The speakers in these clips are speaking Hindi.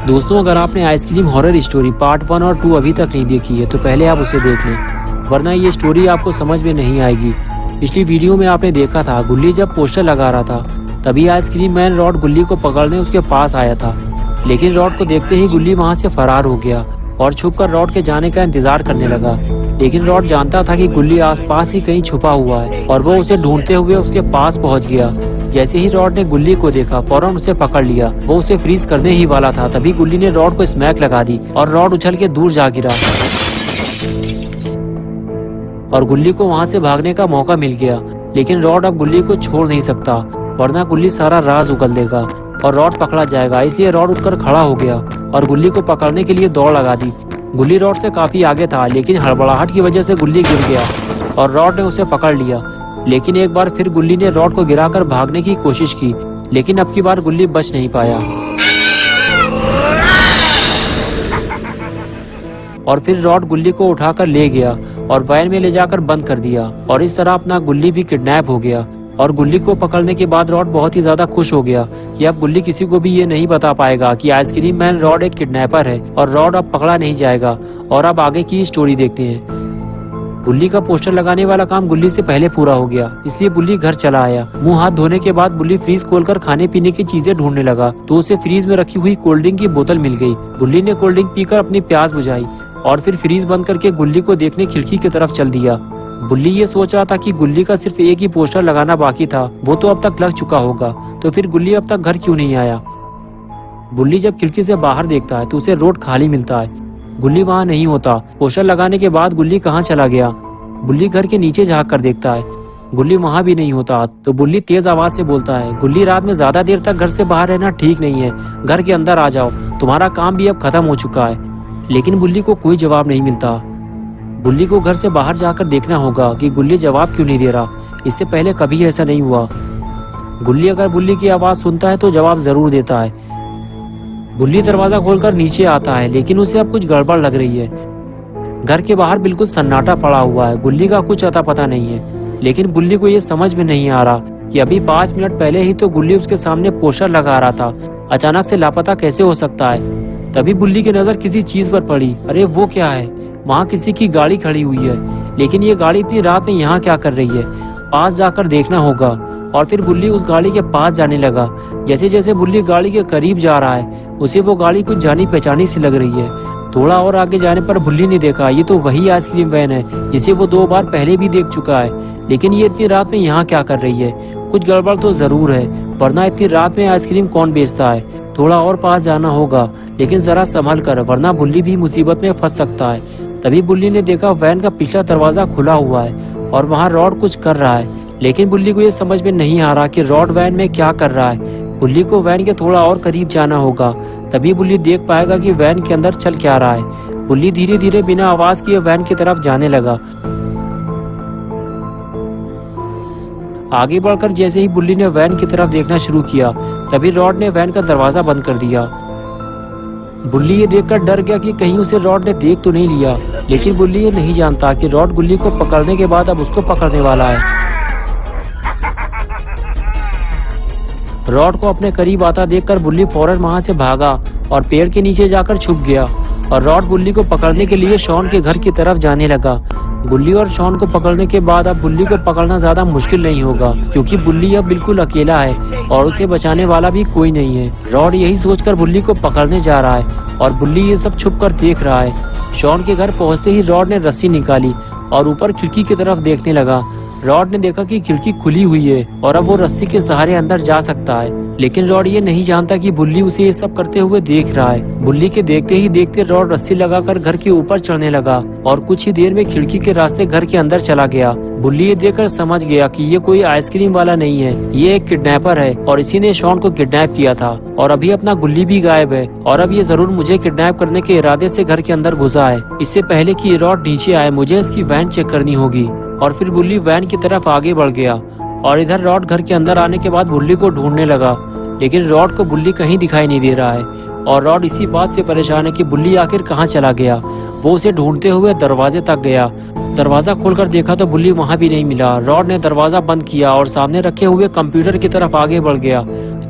दोस्तों, अगर आपने आइसक्रीम हॉरर स्टोरी पार्ट 1 और 2 अभी तक नहीं देखी है तो पहले आप उसे देख लें, वरना ये स्टोरी आपको समझ में नहीं आएगी। पिछली वीडियो में आपने देखा था गुल्ली जब पोस्टर लगा रहा था तभी आइसक्रीम मैन रॉड गुल्ली को पकड़ने उसके पास आया था, लेकिन रॉड को देखते ही गुल्ली वहाँ से फरार हो गया और छुपकर रॉड के जाने का इंतजार करने लगा। लेकिन रॉड जानता था कि गुल्ली आसपास ही कहीं छुपा हुआ है और वो उसे ढूंढते हुए उसके पास पहुंच गया। जैसे ही रॉड ने गुल्ली को देखा फौरन उसे पकड़ लिया। वो उसे फ्रीज करने ही वाला था तभी गुल्ली ने रॉड को स्मैक लगा दी और रॉड उछल के दूर जा गिरा और गुल्ली को वहाँ से भागने का मौका मिल गया। लेकिन रॉड अब गुल्ली को छोड़ नहीं सकता, वरना गुल्ली सारा राज उगल देगा और रॉड पकड़ा जाएगा। इसलिए रॉड उठकर खड़ा हो गया और गुल्ली को पकड़ने के लिए दौड़ लगा दी। गुल्ली रॉड से काफी आगे था, लेकिन हड़बड़ाहट की वजह से गुल्ली गिर गया और रॉड ने उसे पकड़ लिया। लेकिन एक बार फिर गुल्ली ने रॉड को गिराकर भागने की कोशिश की, लेकिन अब की बार गुल्ली बच नहीं पाया और फिर रॉड गुल्ली को उठाकर ले गया और वैन में ले जाकर बंद कर दिया और इस तरह अपना गुल्ली भी किडनैप हो गया। और गुल्ली को पकड़ने के बाद रॉड बहुत ही ज्यादा खुश हो गया कि अब गुल्ली किसी को भी ये नहीं बता पाएगा कि आइसक्रीम मैन रॉड एक किडनैपर है और रॉड अब पकड़ा नहीं जाएगा। और अब आगे की स्टोरी देखते हैं। गुल्ली का पोस्टर लगाने वाला काम गुल्ली से पहले पूरा हो गया, इसलिए गुल्ली घर चला आया। मुंह हाथ धोने के बाद गुल्ली फ्रीज खोलकर खाने पीने की चीजें ढूंढने लगा तो उसे फ्रीज में रखी हुई कोल्ड ड्रिंक की बोतल मिल गई। गुल्ली ने कोल्ड ड्रिंक पीकर अपनी प्यास बुझाई और फिर फ्रीज बंद करके गुल्ली को देखने खिड़की की तरफ चल दिया। गुल्ली ये सोच रहा था कि गुल्ली का सिर्फ एक ही पोस्टर लगाना बाकी था, वो तो अब तक लग चुका होगा, तो फिर गुल्ली अब तक घर क्यों नहीं आया। गुल्ली जब खिड़की से बाहर देखता है तो उसे रोड खाली मिलता है। गुल्ली वहाँ नहीं होता। पोस्टर लगाने के बाद गुल्ली कहाँ चला गया। गुल्ली घर के नीचे झाँक कर देखता है, गुल्ली वहाँ भी नहीं होता। तो गुल्ली तेज आवाज से बोलता है, गुल्ली रात में ज्यादा देर तक घर से बाहर रहना ठीक नहीं है, घर के अंदर आ जाओ, तुम्हारा काम भी अब खत्म हो चुका है। लेकिन गुल्ली को कोई जवाब नहीं मिलता। गुल्ली को घर से बाहर जाकर देखना होगा कि गुल्ली जवाब क्यों नहीं दे रहा। इससे पहले कभी ऐसा नहीं हुआ। गुल्ली अगर गुल्ली की आवाज सुनता है तो जवाब जरूर देता है। गुल्ली दरवाजा खोलकर नीचे आता है, लेकिन उसे अब कुछ गड़बड़ लग रही है। घर के बाहर बिल्कुल सन्नाटा पड़ा हुआ है, गुल्ली का कुछ अता पता नहीं है। लेकिन गुल्ली को ये समझ में नहीं आ रहा कि अभी 5 मिनट पहले ही तो गुल्ली उसके सामने पोस्टर लगा रहा था, अचानक से लापता कैसे हो सकता है। तभी गुल्ली की नजर किसी चीज पर पड़ी। अरे वो क्या है, वहाँ किसी की गाड़ी खड़ी हुई है, लेकिन ये गाड़ी इतनी रात में यहाँ क्या कर रही है, पास जाकर देखना होगा। और फिर गुल्ली उस गाड़ी के पास जाने लगा। जैसे जैसे गुल्ली गाड़ी के करीब जा रहा है उसे वो गाड़ी कुछ जानी पहचानी सी लग रही है। थोड़ा और आगे जाने पर गुल्ली ने देखा ये तो वही आइसक्रीम वैन है जिसे वो 2 बार पहले भी देख चुका है, लेकिन ये इतनी रात में यहाँ क्या कर रही है। कुछ गड़बड़ तो जरूर है, वरना इतनी रात में आइसक्रीम कौन बेचता है। थोड़ा और पास जाना होगा, लेकिन जरा संभल कर, वरना गुल्ली भी मुसीबत में फंस सकता है। तभी गुल्ली ने देखा वैन का पिछला दरवाजा खुला हुआ है और वहाँ रॉड कुछ कर रहा है, लेकिन गुल्ली को ये समझ में नहीं आ रहा कि रॉड वैन में क्या कर रहा है। गुल्ली को वैन के थोड़ा और करीब जाना होगा, तभी गुल्ली देख पाएगा कि वैन के अंदर चल क्या रहा है। गुल्ली धीरे धीरे बिना आवाज किए वैन की तरफ जाने लगा। आगे बढ़कर जैसे ही गुल्ली ने वैन की तरफ देखना शुरू किया तभी रॉड ने वैन का दरवाजा बंद कर दिया। गुल्ली ये देखकर डर गया कि कहीं उसे रॉड ने देख तो नहीं लिया, लेकिन गुल्ली ये नहीं जानता कि रॉड गुल्ली को पकड़ने के बाद अब उसको पकड़ने वाला है। रॉड को अपने करीब आता देखकर गुल्ली फौरन वहां से भागा और पेड़ के नीचे जाकर छुप गया और रॉड गुल्ली को पकड़ने के लिए शॉन के घर की तरफ जाने लगा। गुल्ली और शॉन को पकड़ने के बाद अब गुल्ली को पकड़ना ज्यादा मुश्किल नहीं होगा, क्योंकि गुल्ली अब बिल्कुल अकेला है और उसे बचाने वाला भी कोई नहीं है। रॉड यही सोचकर गुल्ली को पकड़ने जा रहा है और गुल्ली ये सब छुप कर देख रहा है। शॉन के घर पहुंचते ही रॉड ने रस्सी निकाली और ऊपर खिड़की की तरफ देखने लगा। रॉड ने देखा कि खिड़की खुली हुई है और अब वो रस्सी के सहारे अंदर जा सकता है, लेकिन रॉड ये नहीं जानता कि बुल्ली उसे ये सब करते हुए देख रहा है। बुल्ली के देखते ही देखते रॉड रस्सी लगाकर घर के ऊपर चढ़ने लगा और कुछ ही देर में खिड़की के रास्ते घर के अंदर चला गया। बुल्ली ये देखकर समझ गया कि ये कोई आइसक्रीम वाला नहीं है, ये एक किडनैपर है और इसी ने शॉन को किडनैप किया था और अभी अपना गुल्ली भी गायब है और अब ये जरूर मुझे किडनैप करने के इरादे से घर के अंदर घुसा है। इससे पहले कि रॉड नीचे आए मुझे इसकी वैन चेक करनी होगी। और फिर बुल्ली वैन की तरफ आगे बढ़ गया और इधर रॉड घर के अंदर आने के बाद बुल्ली को ढूंढने लगा, लेकिन रॉड को बुल्ली कहीं दिखाई नहीं दे रहा है और रॉड इसी बात से परेशान है कि बुल्ली आखिर कहाँ चला गया। वो उसे ढूंढते हुए दरवाजे तक गया। दरवाजा खोलकर देखा तो बुल्ली वहाँ भी नहीं मिला। रॉड ने दरवाजा बंद किया और सामने रखे हुए कंप्यूटर की तरफ आगे बढ़ गया।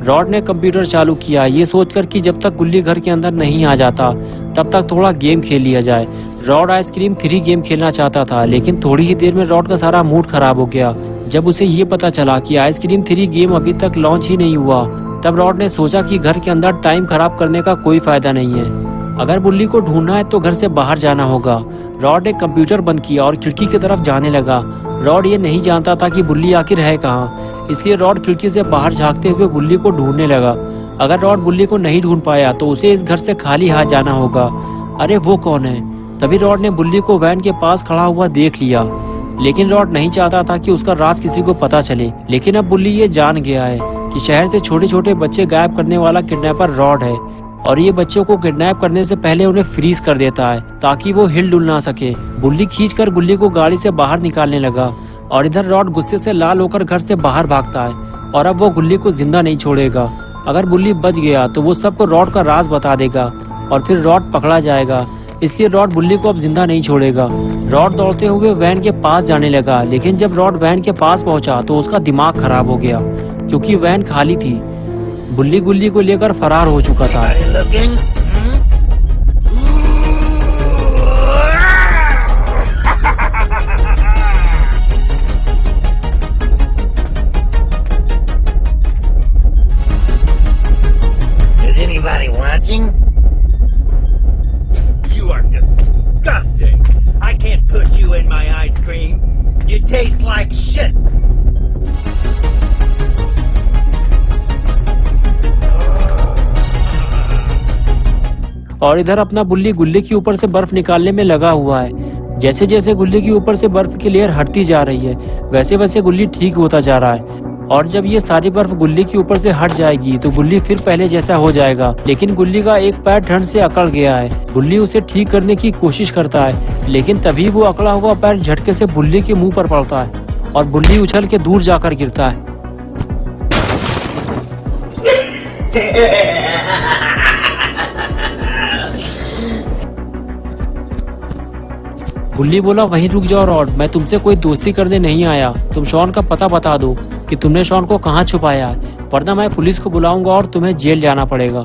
रॉड ने कंप्यूटर चालू किया, ये सोचकर कि जब तक गुल्ली घर के अंदर नहीं आ जाता तब तक थोड़ा गेम खेल लिया जाए। रॉड आइसक्रीम 3 गेम खेलना चाहता था, लेकिन थोड़ी ही देर में रॉड का सारा मूड खराब हो गया। जब उसे ये पता चला कि आइसक्रीम 3 गेम अभी तक लॉन्च ही नहीं हुआ, तब रॉड ने सोचा कि घर के अंदर टाइम खराब करने का कोई फायदा नहीं है। अगर बुल्ली को ढूंढना है तो घर से बाहर जाना होगा। रॉड ने कंप्यूटर बंद किया और खिड़की की तरफ जाने लगा। रॉड ये नहीं जानता था कि बुल्ली आखिर है कहाँ, इसलिए रॉड खिड़की से बाहर झांकते हुए बुल्ली को ढूंढने लगा। अगर रॉड बुल्ली को नहीं ढूंढ पाया तो उसे इस घर से खाली हाथ जाना होगा। अरे वो कौन है? तभी रॉड ने बुल्ली को वैन के पास खड़ा हुआ देख लिया, लेकिन रॉड नहीं चाहता था कि उसका राज किसी को पता चले। लेकिन अब बुल्ली ये जान गया है कि शहर से छोटे छोटे बच्चे गायब करने वाला किडनैपर रॉड है, और ये बच्चों को किडनैप करने से पहले उन्हें फ्रीज कर देता है ताकि वो हिल डुल ना सके। बुल्ली खींचकर गुल्ली को गाड़ी से बाहर निकालने लगा, और इधर रॉड गुस्से से लाल होकर घर से बाहर भागता है, और अब वो गुल्ली को जिंदा नहीं छोड़ेगा। अगर बुल्ली बच गया तो वो सबको रॉड का राज बता देगा और फिर रॉड पकड़ा जाएगा, इसलिए रॉड बुल्ली को अब जिंदा नहीं छोड़ेगा। रॉड दौड़ते हुए वैन के पास जाने लगा, लेकिन जब रॉड वैन के पास पहुंचा तो उसका दिमाग खराब हो गया क्योंकि वैन खाली थी। बुल्ली गुल्ली को लेकर फरार हो चुका था। Is anybody watching? You are disgusting. I can't put you in my ice cream. You taste like shit. और इधर अपना बुल्ली गुल्ली के ऊपर से बर्फ निकालने में लगा हुआ है। जैसे जैसे गुल्ली के ऊपर से बर्फ की लेयर हटती जा रही है, वैसे वैसे गुल्ली ठीक होता जा रहा है। और जब ये सारी बर्फ गुल्ली के ऊपर से हट जाएगी तो गुल्ली फिर पहले जैसा हो जाएगा। लेकिन गुल्ली का एक पैर ठंड से अकड़ गया है। गुल्ली उसे ठीक करने की कोशिश करता है, लेकिन तभी वो अकड़ा हुआ पैर झटके से बुल्ली के मुंह पर पड़ता है और बुल्ली उछल के दूर जाकर गिरता है। बुल्ली बोला, वहीं रुक जाओ रॉड, मैं तुमसे कोई दोस्ती करने नहीं आया। तुम शॉन का पता बता दो कि तुमने शॉन को कहाँ छुपाया है, वरना मैं पुलिस को बुलाऊंगा और तुम्हें जेल जाना पड़ेगा।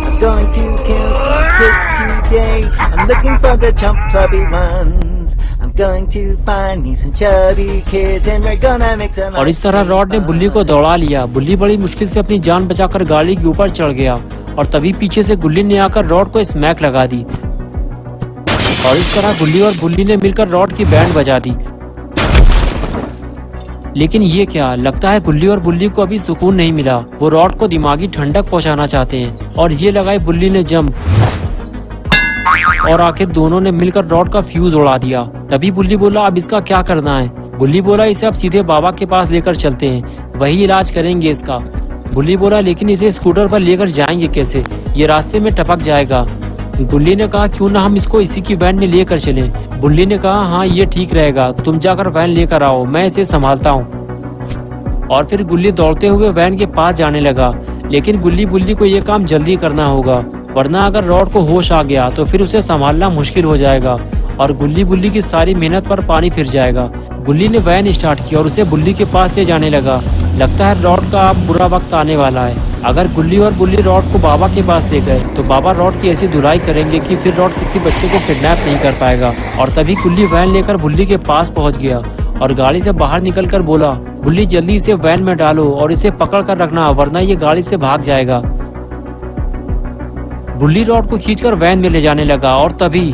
I'm going to kill some kids today. I'm looking for the chump chubby ones. I'm going to find me some chubby kids and we're gonna make some. और इस तरह रॉड ने बुल्ली को दौड़ा लिया। बुल्ली बड़ी मुश्किल से अपनी जान बचाकर गाड़ी के ऊपर चढ़ गया, और तभी पीछे से गुल्ली ने आकर रॉड को स्मैक लगा दी, और इस तरह गुल्ली और बुल्ली ने मिलकर रॉड की बैंड बजा दी। लेकिन ये क्या, लगता है गुल्ली और बुल्ली को अभी सुकून नहीं मिला। वो रॉड को दिमागी ठंडक पहुंचाना चाहते हैं, और ये लगाई बुल्ली ने जंप, और आखिर दोनों ने मिलकर रॉड का फ्यूज उड़ा दिया। तभी बुल्ली बोला, अब इसका क्या करना है? गुल्ली बोला, इसे अब सीधे बाबा के पास लेकर चलते हैं, वही इलाज करेंगे इसका। बुल्ली बोला, लेकिन इसे स्कूटर पर लेकर जाएंगे कैसे? ये रास्ते में टपक जाएगा। गुल्ली ने कहा, क्यों ना हम इसको इसी की वैन में लेकर चलें। बुल्ली ने कहा, हाँ ये ठीक रहेगा, तुम जाकर वैन लेकर आओ, मैं इसे संभालता हूँ। और फिर गुल्ली दौड़ते हुए वैन के पास जाने लगा, लेकिन गुल्ली बुल्ली को ये काम जल्दी करना होगा, वरना अगर रॉड को होश आ गया तो फिर उसे संभालना मुश्किल हो जाएगा और गुल्ली बुल्ली की सारी मेहनत पर पानी फिर जाएगा। गुल्ली ने वैन स्टार्ट किया और उसे बुल्ली के पास ले जाने लगा। लगता है रॉड का अब बुरा वक्त आने वाला है। अगर गुल्ली और बुल्ली रॉड को बाबा के पास ले गए तो बाबा रॉड की ऐसी धुलाई करेंगे कि फिर रॉड किसी बच्चे को किडनैप नहीं कर पाएगा। और तभी गुल्ली वैन लेकर बुल्ली के पास पहुंच गया और गाड़ी से बाहर निकलकर बोला, बुल्ली जल्दी इसे वैन में डालो और इसे पकड़ कर रखना, वरना ये गाड़ी से भाग जाएगा। बुल्ली रॉड को खींचकर वैन में ले जाने लगा और तभी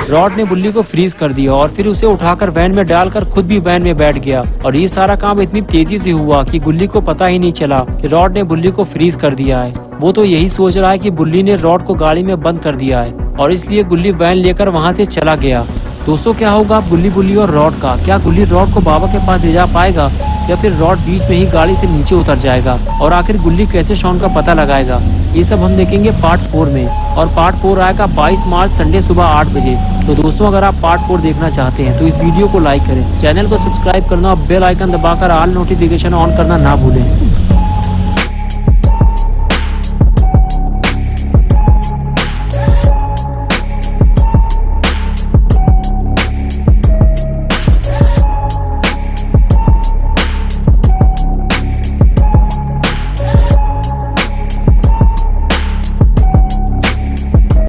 रॉड ने बुल्ली को फ्रीज कर दिया और फिर उसे उठाकर वैन में डालकर खुद भी वैन में बैठ गया। और ये सारा काम इतनी तेजी से हुआ कि गुल्ली को पता ही नहीं चला कि रॉड ने बुल्ली को फ्रीज कर दिया है। वो तो यही सोच रहा है कि बुल्ली ने रॉड को गाड़ी में बंद कर दिया है और इसलिए गुल्ली वैन लेकर वहाँ से चला गया। दोस्तों, क्या होगा अब गुल्ली बुल्ली और रॉड का? क्या गुल्ली रॉड को बाबा के पास ले जा पाएगा या फिर रॉड बीच में ही गाड़ी से नीचे उतर जाएगा? और आखिर गुल्ली कैसे शॉन का पता लगाएगा? ये सब हम देखेंगे पार्ट 4 में, और पार्ट 4 आएगा 22 मार्च संडे सुबह 8 बजे। तो दोस्तों, अगर आप पार्ट 4 देखना चाहते हैं तो इस वीडियो को लाइक करें, चैनल को सब्सक्राइब करना और बेल आइकन दबाकर ऑल नोटिफिकेशन ऑन करना ना भूलें।